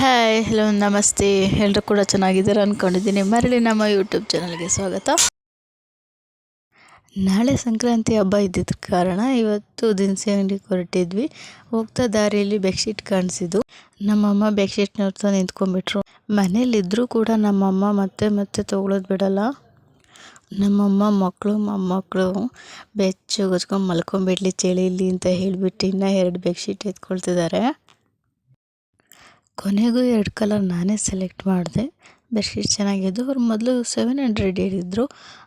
Hi hello ನಮಸ್ತೆ. ಎಲ್ಲರೂ ಕೂಡ ಚೆನ್ನಾಗಿದ್ದಾರೆ ಅಂದ್ಕೊಂಡಿದ್ದೀನಿ. ಮರಳಿ ನಮ್ಮ ಯೂಟ್ಯೂಬ್ ಚಾನಲ್ಗೆ ಸ್ವಾಗತ. ನಾಳೆ ಸಂಕ್ರಾಂತಿ ಹಬ್ಬ ಇದ್ದಿದ್ದ ಕಾರಣ ಇವತ್ತು ದಿನಸಿ ಅಂಗಡಿಗೆ ಹೊರಟಿದ್ವಿ. ಹೋಗ್ತಾ ದಾರಿಯಲ್ಲಿ ಬೆಡ್ಶೀಟ್ ಕಾಣಿಸಿದ್ದು. ನಮ್ಮಮ್ಮ ಬೆಡ್ಶೀಟ್ ನೋಡ್ತಾ ನಿಂತ್ಕೊಂಡ್ಬಿಟ್ರು. ಮನೇಲಿದ್ದರೂ ಕೂಡ ನಮ್ಮಮ್ಮ ಮತ್ತೆ ತೊಗೊಳೋದು ಬಿಡಲ್ಲ. ನಮ್ಮಮ್ಮ ಮಕ್ಕಳು ಮೊಮ್ಮಕ್ಕಳು ಬೆಚ್ಚಗೆ ಮಲ್ಕೊಂಬಿಡ್ಲಿ ಚಳಿಲಿ ಅಂತ ಹೇಳಿಬಿಟ್ಟು ಇನ್ನೂ 2 ಬೆಡ್ಶೀಟ್ ಎತ್ಕೊಳ್ತಿದ್ದಾರೆ. ಕೊನೆಗೂ 2 ಕಲರ್ ನಾನೇ ಸೆಲೆಕ್ಟ್ ಮಾಡಿದೆ. ಬೆಡ್ಶೀಟ್ ಚೆನ್ನಾಗಿದ್ದು. ಅವ್ರು ಮೊದಲು 700 ಹೇಳಿದ್ರು.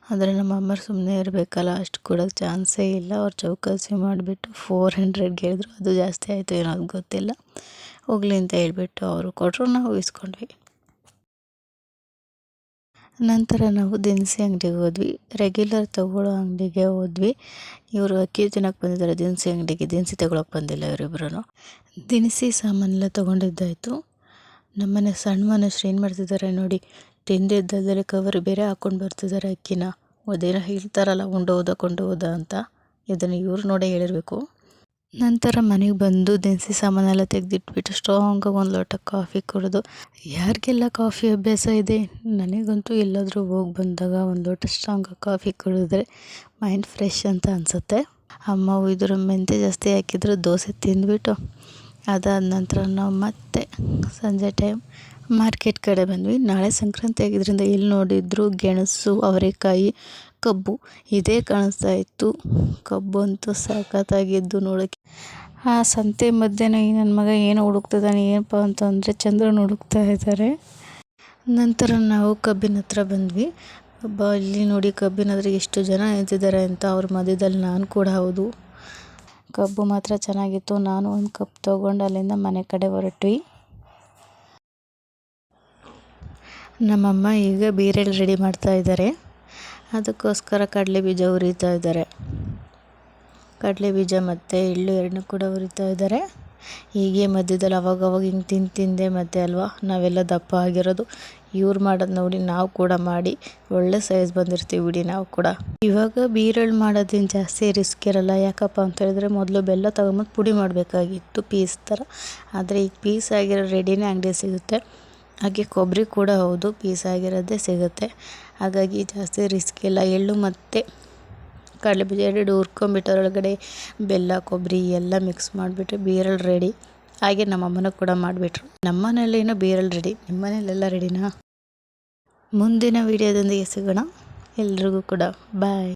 ಆದರೆ ನಮ್ಮ ಅಮ್ಮರು ಸುಮ್ಮನೆ ಇರಬೇಕಲ್ಲ, ಅಷ್ಟು ಕೊಡೋಕ್ಕೆ ಚಾನ್ಸೇ ಇಲ್ಲ. ಅವ್ರು ಚೌಕಾಸಿ ಮಾಡಿಬಿಟ್ಟು 400ಗೆ ಹೇಳಿದ್ರು. ಅದು ಜಾಸ್ತಿ ಆಯಿತು ಏನೋ ಅದು ಗೊತ್ತಿಲ್ಲ. ಹೋಗಲಿ ಅಂತ ಹೇಳಿಬಿಟ್ಟು ಅವರು ಕೊಟ್ಟರು, ನಾವು ಇಸ್ಕೊಂಡ್ವಿ. ನಂತರ ನಾವು ದಿನಸಿ ಅಂಗಡಿಗೆ ಹೋದ್ವಿ. ರೆಗ್ಯುಲರ್ ತೊಗೊಳ್ಳೋ ಅಂಗಡಿಗೆ ಹೋದ್ವಿ. ಇವರು ಅಕ್ಕಿ ತಿನ್ನೋಕೆ ಬಂದಿದ್ದಾರೆ ದಿನಸಿ ಅಂಗಡಿಗೆ, ದಿನಸಿ ತೊಗೊಳಕ್ಕೆ ಬಂದಿಲ್ಲ ಇವರಿಬ್ಬರೂ. ದಿನಸಿ ಸಾಮಾನೆಲ್ಲ ತೊಗೊಂಡಿದ್ದಾಯಿತು. ನಮ್ಮನೆ ಸಣ್ಣ ಮನುಷ್ಯರು ಏನು ಮಾಡ್ತಿದ್ದಾರೆ ನೋಡಿ, ತಿಂದಿದ್ದಲ್ಲದೆ ಕವರ್ ಬೇರೆ ಹಾಕ್ಕೊಂಡು ಬರ್ತಿದ್ದಾರೆ ಅಕ್ಕಿನ. ಅದೇನೋ ಹೇಳ್ತಾರಲ್ಲ ಕೊಂಡು ಹೋದ ಅಂತ, ಇದನ್ನು ಇವ್ರು ನೋಡೇ ಹೇಳಿರಬೇಕು. ನಂತರ ಮನೆಗೆ ಬಂದು ದಿನಸಿ ಸಾಮಾನೆಲ್ಲ ತೆಗೆದಿಟ್ಬಿಟ್ಟು ಸ್ಟ್ರಾಂಗಾಗಿ 1 ಲೋಟ ಕಾಫಿ ಕುಡಿದು. ಯಾರಿಗೆಲ್ಲ ಕಾಫಿ ಅಭ್ಯಾಸ ಇದೆ? ನನಗಂತೂ ಎಲ್ಲಾದರೂ ಹೋಗಿ ಬಂದಾಗ 1 ಲೋಟ ಸ್ಟ್ರಾಂಗಾಗಿ ಕಾಫಿ ಕುಡಿದ್ರೆ ಮೈಂಡ್ ಫ್ರೆಶ್ ಅಂತ ಅನಿಸುತ್ತೆ. ಅಮ್ಮ ಇದ್ರ ಮೆಂತ್ಯ ಜಾಸ್ತಿ ಹಾಕಿದ್ರು ದೋಸೆ ತಿಂದ್ಬಿಟ್ಟು ಅದಾದ ನಂತರ ನಾವು ಮತ್ತೆ ಸಂಜೆ ಟೈಮ್ ಮಾರ್ಕೆಟ್ ಕಡೆ ಬಂದ್ವಿ. ನಾಳೆ ಸಂಕ್ರಾಂತಿ ಆಗಿದ್ದರಿಂದ ಎಲ್ಲಿ ನೋಡಿದ್ರು ಗೆಣಸು, ಅವರೆಕಾಯಿ, ಕಬ್ಬು ಇದೇ ಕಾಣಿಸ್ತಾ ಇತ್ತು. ಕಬ್ಬು ಅಂತೂ ಸಖತ್ತಾಗಿದ್ದು ನೋಡೋಕ್ಕೆ. ಆ ಸಂತೆ ಮಧ್ಯೆ ನನ್ನ ಮಗ ಏನೋ ಹುಡುಕ್ತಿದ್ದಾನೆ, ಏನಪ್ಪ ಅಂತಂದರೆ ಚಂದ್ರನ ಹುಡುಕ್ತಾ ಇದ್ದಾರೆ. ನಂತರ ನಾವು ಕಬ್ಬಿನ ಹತ್ರ ಬಂದ್ವಿ. ಇಲ್ಲಿ ನೋಡಿ ಕಬ್ಬಿನ ಹತ್ರ ಎಷ್ಟು ಜನ ನಿಂತಿದ್ದಾರೆ ಅಂತ. ಅವ್ರ ಮಧ್ಯದಲ್ಲಿ ನಾನು ಕೂಡ ಹೌದು. ಕಬ್ಬು ಮಾತ್ರ ಚೆನ್ನಾಗಿತ್ತು. ನಾನು ಒಂದು ಕಪ್ ತೊಗೊಂಡು ಅಲ್ಲಿಂದ ಮನೆ ಕಡೆ ಹೊರಟ್ವಿ. ನಮ್ಮಮ್ಮ ಈಗ ಬೀರೆಲ್ ರೆಡಿ ಮಾಡ್ತಾ ಇದ್ದಾರೆ. ಅದಕ್ಕೋಸ್ಕರ ಕಡಲೆ ಬೀಜ ಹುರಿತಾ ಇದ್ದಾರೆ. ಕಡಲೆ ಬೀಜ ಮತ್ತು ಎಳ್ಳು ಎರಡನ್ನೂ ಕೂಡ ಹುರಿತಾ ಇದ್ದಾರೆ. ಹೀಗೆ ಮಧ್ಯದಲ್ಲಿ ಅವಾಗವಾಗ ಹಿಂಗೆ ತಿಂದೆ ಮತ್ತೆ ಅಲ್ವಾ ನಾವೆಲ್ಲ ದಪ್ಪ ಆಗಿರೋದು. ಇವ್ರು ಮಾಡೋದು ನೋಡಿ ನಾವು ಕೂಡ ಮಾಡಿ ಒಳ್ಳೆ ಸೈಜ್ ಬಂದಿರ್ತೀವಿ ಬಿಡಿ ನಾವು ಕೂಡ. ಇವಾಗ ಬೀರಳು ಮಾಡೋದೇನು ಜಾಸ್ತಿ ರಿಸ್ಕ್ ಇರಲ್ಲ. ಯಾಕಪ್ಪ ಅಂತ ಹೇಳಿದ್ರೆ ಮೊದಲು ಬೆಲ್ಲ ತಗೊಂಬಂದು ಪುಡಿ ಮಾಡಬೇಕಾಗಿತ್ತು ಪೀಸ್ ಥರ. ಆದರೆ ಈಗ ಪೀಸ್ ಆಗಿರೋ ರೆಡಿನೇ ಅಂಗಡಿ ಸಿಗುತ್ತೆ. ಹಾಗೆ ಕೊಬ್ಬರಿ ಕೂಡ ಹೌದು, ಪೀಸ್ ಆಗಿರೋದೇ ಸಿಗುತ್ತೆ. ಹಾಗಾಗಿ ಜಾಸ್ತಿ ರಿಸ್ಕ್ ಇಲ್ಲ. ಎಳ್ಳು ಮತ್ತು ಕಡಲೆ ಬೀಜ 2 ಹುರ್ಕೊಂಬಿಟ್ಟು ಅದರೊಳಗಡೆ ಬೆಲ್ಲ ಕೊಬ್ಬರಿ ಎಲ್ಲ ಮಿಕ್ಸ್ ಮಾಡಿಬಿಟ್ಟು ಬೀರಳು ರೆಡಿ. ಹಾಗೆ ನಮ್ಮಮ್ಮನೂ ಕೂಡ ಮಾಡಿಬಿಟ್ರು. ನಮ್ಮ ಮನೆಯಲ್ಲೇನೋ ಬೀರಳು ರೆಡಿ, ನಿಮ್ಮ ಮನೇಲೆಲ್ಲ ರೆಡಿನಾ? ಮುಂದಿನ ವಿಡಿಯೋದೊಂದಿಗೆ ಸಿಗೋಣ. ಎಲ್ರಿಗೂ ಕೂಡ ಬಾಯ್.